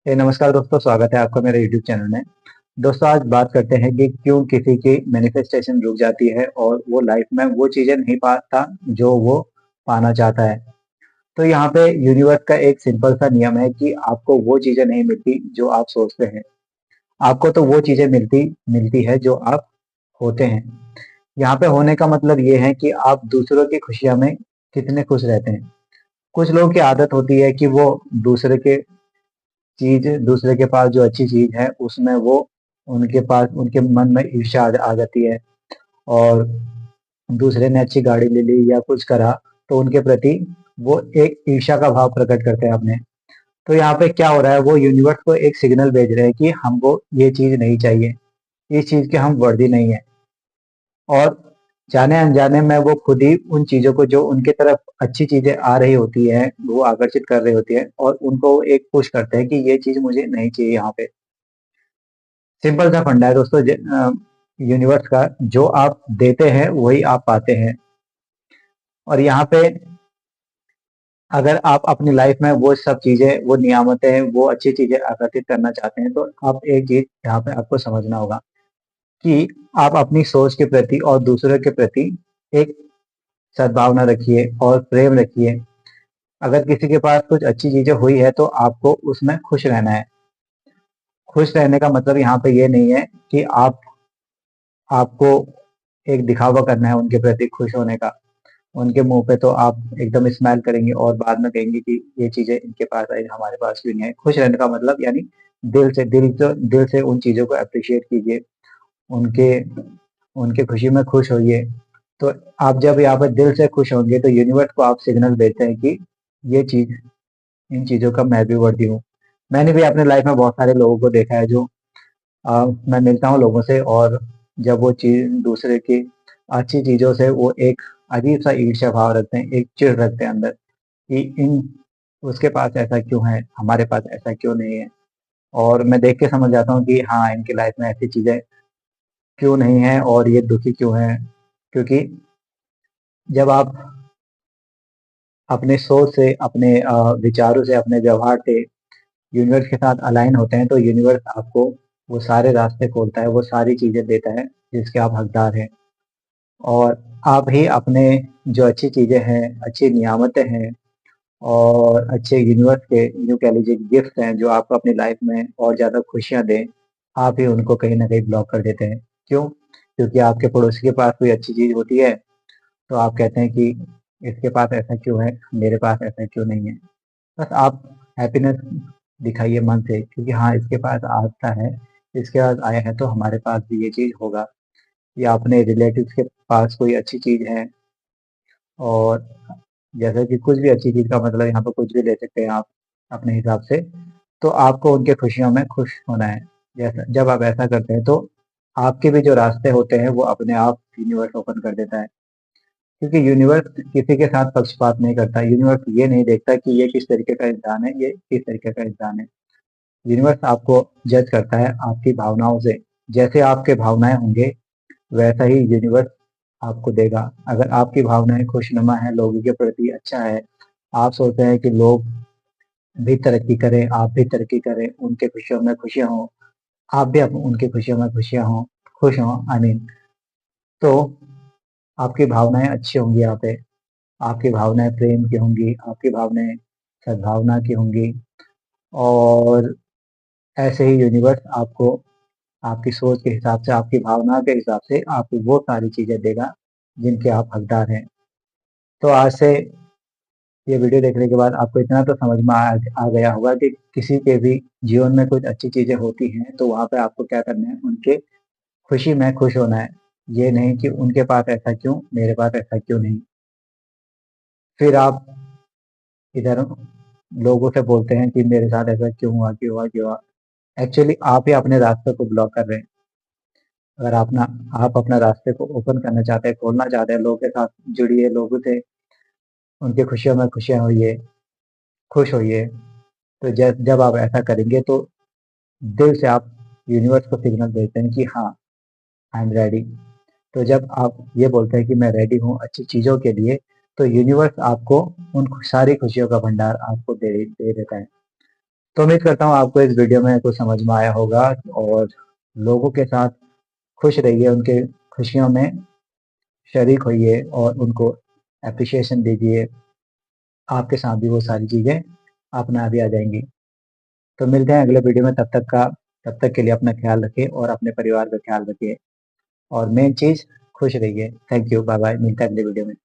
नमस्कार दोस्तों, स्वागत है आपका मेरे YouTube चैनल में। दोस्तों, आज बात करते हैं कि क्यों किसी की मैनिफेस्टेशन रुक जाती है और वो लाइफ में वो चीजें नहीं पाता जो वो पाना चाहता है। तो यहाँ पे यूनिवर्स का एक सिंपल सा नियम है कि आपको वो चीजें नहीं मिलती जो आप सोचते हैं। आपको तो वो चीजें मिलती मिलती है जो आप होते हैं। यहाँ पे होने का मतलब ये है कि आप दूसरों की खुशियों में कितने खुश रहते हैं। कुछ लोगों की आदत होती है कि वो दूसरे के पास जो अच्छी चीज है उसमें वो उनके मन में ईर्ष्या आ जाती है। और दूसरे ने अच्छी गाड़ी ले ली या कुछ करा तो उनके प्रति वो एक ईर्ष्या का भाव प्रकट करते हैं अपने। तो यहाँ पे क्या हो रहा है, वो यूनिवर्स को एक सिग्नल भेज रहे हैं कि हमको ये चीज नहीं चाहिए, इस चीज के हम वर्दी नहीं है। और जाने अनजाने में वो खुद ही उन चीजों को, जो उनके तरफ अच्छी चीजें आ रही होती है, वो आकर्षित कर रही होती है और उनको एक पुश करते हैं कि ये चीज मुझे नहीं चाहिए। यहाँ पे सिंपल सा फंडा है दोस्तों, यूनिवर्स का, जो आप देते हैं वही आप पाते हैं। और यहाँ पे अगर आप अपनी लाइफ में वो सब चीजें, वो नियामतें, वो अच्छी चीजें आकर्षित करना चाहते हैं, तो आप एक चीज यहाँ पे आपको समझना होगा कि आप अपनी सोच के प्रति और दूसरों के प्रति एक सद्भावना रखिए और प्रेम रखिए। अगर किसी के पास कुछ अच्छी चीजें हुई है तो आपको उसमें खुश रहना है। खुश रहने का मतलब यहाँ पे ये नहीं है कि आपको एक दिखावा करना है उनके प्रति खुश होने का। उनके मुंह पे तो आप एकदम स्माइल करेंगे और बाद में कहेंगे कि ये चीजें इनके पास आई, हमारे पास क्यों नहीं है। खुश रहने का मतलब यानी दिल से उन चीजों को अप्रिशिएट कीजिए, उनके उनके खुशी में खुश होइए। तो आप जब यहाँ पर दिल से खुश होंगे तो यूनिवर्स को आप सिग्नल देते हैं कि ये चीज, इन चीजों का मैं भी वर्दी हूँ। मैंने भी अपने लाइफ में बहुत सारे लोगों को देखा है, जो मैं मिलता हूँ लोगों से, और जब वो चीज दूसरे की अच्छी चीजों से वो एक अजीब सा ईर्ष्या भाव रखते हैं, एक चिढ़ रखते हैं अंदर कि इन उसके पास ऐसा क्यों है, हमारे पास ऐसा क्यों नहीं है। और मैं देख के समझ जाता हूँ कि हाँ, इनकी लाइफ में ऐसी चीजें क्यों नहीं है और ये दुखी क्यों है। क्योंकि जब आप अपने सोच से, अपने विचारों से, अपने व्यवहार से यूनिवर्स के साथ अलाइन होते हैं तो यूनिवर्स आपको वो सारे रास्ते खोलता है, वो सारी चीजें देता है जिसके आप हकदार हैं। और आप ही अपने जो अच्छी चीजें हैं, अच्छी नियामतें हैं और अच्छे यूनिवर्स के यूँ कह लीजिए गिफ्ट हैं, जो आपको अपनी लाइफ में और ज्यादा खुशियां दें, आप ही उनको कहीं ना कहीं ब्लॉक कर देते हैं। क्यों? क्योंकि आपके पड़ोसी के पास कोई अच्छी चीज होती है तो आप कहते हैं कि इसके पास ऐसा क्यों है, मेरे पास ऐसा क्यों नहीं है। बस आप हैप्पीनेस दिखाइए मन से, क्योंकि हाँ, इसके पास आता है, इसके पास आया है तो हमारे पास भी ये चीज होगा। या अपने रिलेटिव्स के पास कोई अच्छी चीज है, और जैसे कि कुछ भी अच्छी चीज का मतलब यहाँ पे कुछ भी ले सकते हैं आप अपने हिसाब से। तो आपको उनके खुशियों में खुश होना है। जैसा जब आप ऐसा करते हैं तो आपके भी जो रास्ते होते हैं वो अपने आप यूनिवर्स ओपन कर देता है। क्योंकि यूनिवर्स किसी के साथ पक्षपात नहीं करता। यूनिवर्स ये नहीं देखता कि ये किस तरीके का इंसान है, ये किस तरीके का इंसान है। यूनिवर्स आपको जज करता है आपकी भावनाओं से। जैसे आपके भावनाएं होंगे वैसा ही यूनिवर्स आपको देगा। अगर आपकी भावनाएं खुशनुमा है, लोगों के प्रति अच्छा है, आप सोचते हैं कि लोग भी तरक्की करें, आप भी तरक्की करें, उनके खुशियों में खुशियां हो, आप भी उनकी खुशियों में खुशियां हो, खुश हो, आई मीन, तो आपकी भावनाएं अच्छी होंगी। यहाँ पे आपकी भावनाएं प्रेम की होंगी, आपकी भावनाएं सद्भावना की होंगी। और ऐसे ही यूनिवर्स आपको आपकी सोच के हिसाब से, आपकी भावना के हिसाब से आपको वो सारी चीजें देगा जिनके आप हकदार हैं। तो आज से ये वीडियो देखने के बाद आपको इतना तो समझ में आ गया होगा कि किसी के भी जीवन में कुछ अच्छी चीजें होती हैं तो वहां पे आपको क्या करना है, उनके खुशी में खुश होना है। ये नहीं कि उनके पास ऐसा क्यों, मेरे पास ऐसा क्यों नहीं। फिर आप इधर लोगों से बोलते हैं कि मेरे साथ ऐसा क्यों हुआ, क्यों हुआ, क्यों हुआ। एक्चुअली आप ही अपने रास्ते को ब्लॉक कर रहे हैं। अगर आप अपना रास्ते को ओपन करना चाहते हैं, खोलना चाहते हैं, लोगों के साथ जुड़िए, लोगों से उनकी खुशियों में खुशियां होइए, खुश होइए। तो जब आप ऐसा करेंगे तो दिल से आप यूनिवर्स को सिग्नल देते हैं कि हाँ, आई एम रेडी। तो जब आप ये बोलते हैं कि मैं रेडी हूँ अच्छी चीजों के लिए, तो यूनिवर्स आपको उन सारी खुशियों का भंडार आपको दे दे देता है। तो उम्मीद करता हूँ आपको इस वीडियो में कुछ समझ में आया होगा, और लोगों के साथ खुश रहिए, उनके खुशियों में शरीक होइए और उनको एप्रिसिएशन दीजिए। आपके साथ भी वो सारी चीज़ें अपने आप ही आ जाएँगी। तो मिलते हैं अगले वीडियो में, तब तक के लिए अपना ख्याल रखिए और अपने परिवार का ख्याल रखिए, और मेन चीज़ खुश रहिए। थैंक यू, बाय बाय, मिलते हैं अगले वीडियो में।